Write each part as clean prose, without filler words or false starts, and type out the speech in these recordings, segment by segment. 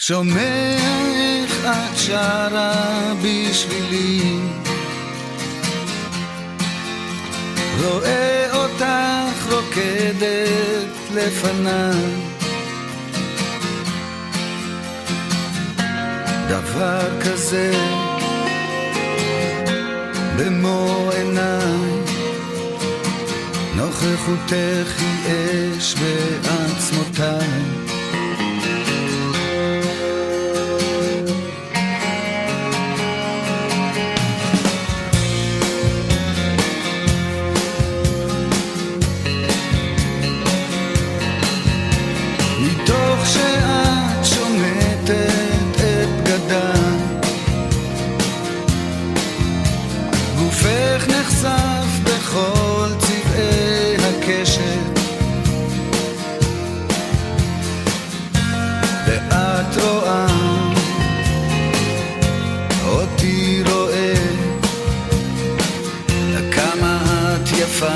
שומע איך את שרה בשבילי, רואה אותך רוקדת לפניי, דבר כזה במו עיניי, נוכחותך היא אש בעצמותיי. מתוך שאת שומטת את בגדיי, גופך נחשף בכל צבעי הקשת, ואת רואה אותי רואה, כמה את יפה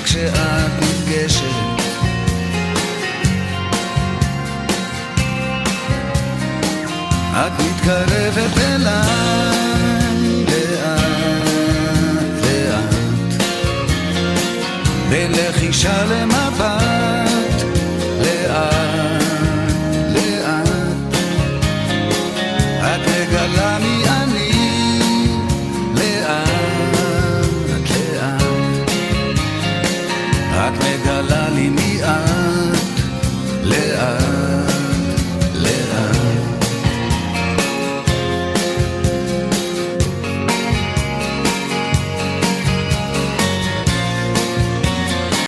כשאת נפגשת. את